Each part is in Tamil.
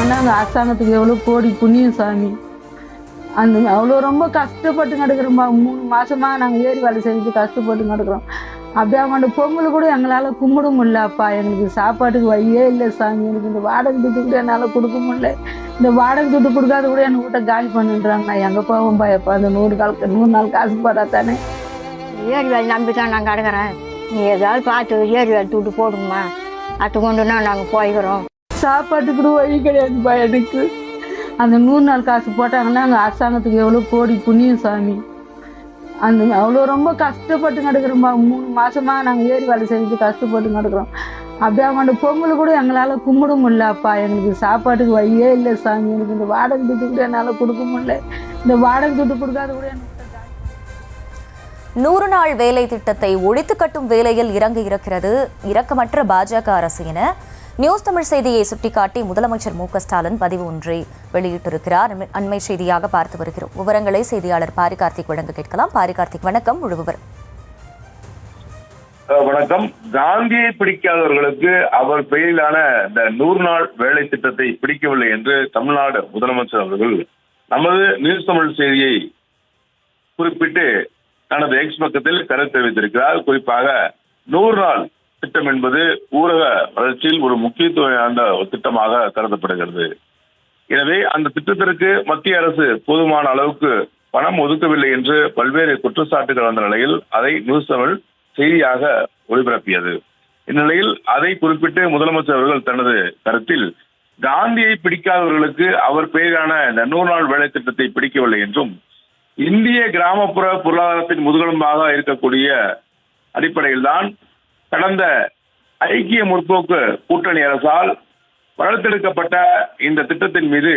போட்டாங்கன்னா அந்த அரசாங்கத்துக்கு எவ்வளோ கோடி புண்ணியம் சாமி. அந்த அவ்வளோ ரொம்ப கஷ்டப்பட்டு கிடக்குறோம்பா. 3 மாசமா நாங்கள் ஏரி வேலை செஞ்சு கஷ்டப்பட்டு கிடக்குறோம். அப்படியே அவன் பொங்கல் கூட எங்களால் கும்பிட முடியலப்பா. எங்களுக்கு சாப்பாட்டுக்கு வழியே இல்லை சாமி. எனக்கு இந்த வாடகை துட்டு கூட என்னால் கொடுக்க முடியல. இந்த வாடகை துட்டு கொடுக்காத கூட என் வீட்டை காலி பண்ணுன்றாங்க. நான் எங்கே போவோம்பா எப்போ அந்த 100 நாள் காசு போடா தானே. ஏரி வேலை நம்பி தான் நாங்கள் கிடக்குறேன். நீ ஏதாவது பார்த்து ஏரி வேலை துட்டு போடுங்கம்மா. அது கொண்டுனா நாங்கள் போய்க்கிறோம். சாப்பாட்டுக்கு கூட வழி கிடையாதுப்பா எனக்கு. அந்த 100 நாள் காசு போட்டாங்கன்னா அங்கே அரசாங்கத்துக்கு எவ்வளோ கோடி புண்ணியம் சாமி. அந்த அவ்வளோ ரொம்ப கஷ்டப்பட்டு கிடக்குறோம்பா. 3 மாசமா நாங்கள் ஏரி வேலை செஞ்சு கஷ்டப்பட்டு கிடக்குறோம். அப்படியே அவன் பொங்கல் கூட எங்களால் கும்பிட முடியலப்பா. எங்களுக்கு சாப்பாட்டுக்கு வழியே இல்லை சாமி. எனக்கு இந்த வாடகை துட்டு கூட என்னால் கொடுக்க முடியல. இந்த வாடகை துட்டு கொடுக்காத கூட எனக்கு 100 நாள் வேலை திட்டத்தை ஒழித்து கட்டும் வேலையில் இறங்க இருக்கிறது இரக்கமற்ற பாஜக அரசு என நியூஸ் தமிழ் செய்தியை சுட்டிக்காட்டி முதலமைச்சர் மு.க.ஸ்டாலின் பதிவு ஒன்றை வெளியிட்டிருக்கிறார். அண்மை செய்தியாக பார்த்து வருகிறோம். விவரங்களை செய்தியாளர் பாரி கார்த்திக் வழங்க கேட்கலாம். பாரி கார்த்திக், வணக்கம். முழு விவரம். வணக்கம். காந்தியை பிடிக்காதவர்களுக்கு அவர் பெயரிலான இந்த 100 நாள் வேலை திட்டத்தை பிடிக்கவில்லை என்று தமிழ்நாடு முதலமைச்சர் அவர்கள் நமது நியூஸ் தமிழ் செய்தியை குறிப்பிட்டு தனது எக்ஸ் பக்கத்தில் கருத்து தெரிவித்திருக்கிறார். குறிப்பாக 100 நாள் திட்டம் என்பது ஊரக வளர்ச்சியில் ஒரு முக்கியத்துவம் வாய்ந்த ஒரு திட்டமாக கருதப்படுகிறது. எனவே அந்த திட்டத்திற்கு மத்திய அரசு போதுமான அளவுக்கு பணம் ஒதுக்கவில்லை என்று பல்வேறு குற்றச்சாட்டுகள் வந்த நிலையில் அதை நியூஸ் தமிழ் செய்தியாக ஒளிபரப்பியது. இந்நிலையில் அதை குறிப்பிட்டு முதலமைச்சர் அவர்கள் தனது கருத்தில் காந்தியை பிடிக்காதவர்களுக்கு அவர் பெயரான இந்த 100 நாள் வேலை திட்டத்தை பிடிக்கவில்லை என்றும் இந்திய கிராமப்புற பொருளாதாரத்தின் முதுகெலும்பாக இருக்கக்கூடிய அடிப்படையில் தான் கடந்த ஐக்கிய முற்போக்கு கூட்டணி அரசால் வளர்த்தெடுக்கப்பட்ட இந்த திட்டத்தின் மீது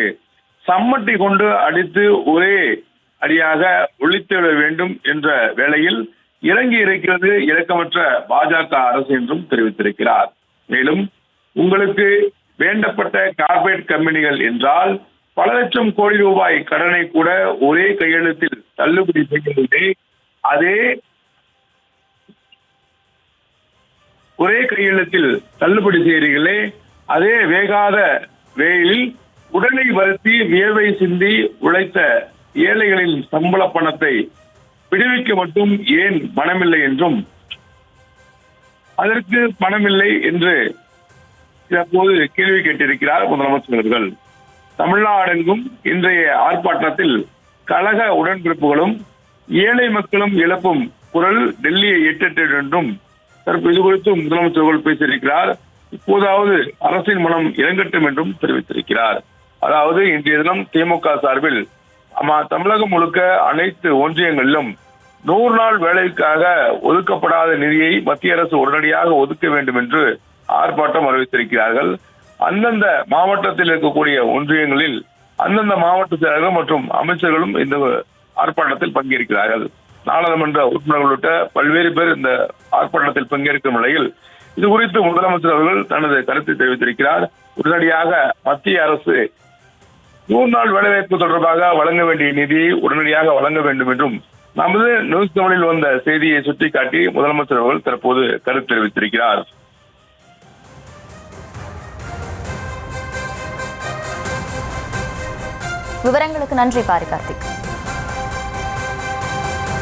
சம்மட்டி கொண்டு அடித்து ஒரே அடியாக ஒழித்துவிட வேண்டும் என்ற வேளையில் இறங்கி இருக்கிறது இரக்கமற்ற பாஜக அரசு என்றும் தெரிவித்திருக்கிறார். மேலும் உங்களுக்கு வேண்டப்பட்ட கார்ப்பரேட் கம்பெனிகள் என்றால் பல லட்சம் கோடி ரூபாய் கடனை கூட ஒரே கையெழுத்தில் தள்ளுபடி செய்யவில்லை. ஒரே கையெழுத்தில் தள்ளுபடி செய்கிறீர்களே, அதே வேகாத வேலில் உடலை வருத்தி வியர்வை சிந்தி உழைத்த ஏழைகளின் சம்பள பணத்தை விடுவிக்க மட்டும் ஏன் மனமில்லை என்றும் அதற்கு பணமில்லை என்று தற்போது கேள்வி கேட்டிருக்கிறார் முதலமைச்சர் அவர்கள். தமிழ்நாடெங்கும் இன்றைய ஆர்ப்பாட்டத்தில் கழக உடன்பிறப்புகளும் ஏழை மக்களும் எழுப்பும் குரல் டெல்லியை எட்டெட்டது என்றும் இது குறித்து முதலமைச்சர்கள் பேசியிருக்கிறார். இப்போதாவது அரசின் மனம் இறங்கட்டும் என்றும் தெரிவித்திருக்கிறார். அதாவது இன்றைய தினம் திமுக சார்பில் தமிழகம் முழுக்க அனைத்து ஒன்றியங்களிலும் 100 நாள் வேலைக்காக ஒதுக்கப்படாத நிதியை மத்திய அரசு உடனடியாக ஒதுக்க வேண்டும் என்று ஆர்ப்பாட்டம் அறிவித்திருக்கிறார்கள். அந்தந்த மாவட்டத்தில் இருக்கக்கூடிய ஒன்றியங்களில் அந்தந்த மாவட்ட செயலர்கள் மற்றும் அமைச்சர்களும் இந்த ஆர்ப்பாட்டத்தில் பங்கேற்கிறார்கள். நாடாளுமன்ற உறுப்பினர்கள் உள்ளிட்ட பல்வேறு பேர் இந்த ஆர்ப்பாட்டத்தில் பங்கேற்கும் நிலையில் இது குறித்து முதலமைச்சர் அவர்கள் தனது கருத்தை தெரிவித்திருக்கிறார். உடனடியாக மத்திய அரசு 100 நாள் வேலைவாய்ப்பு தொடர்பாக வழங்க வேண்டிய நிதியை உடனடியாக வழங்க வேண்டும் என்றும் நமது நியூஸ் தமிழில் வந்த செய்தியை சுட்டிக்காட்டி முதலமைச்சர் அவர்கள் தற்போது கருத்து தெரிவித்திருக்கிறார். விவரங்களுக்கு நன்றி பாரி கார்த்திக்.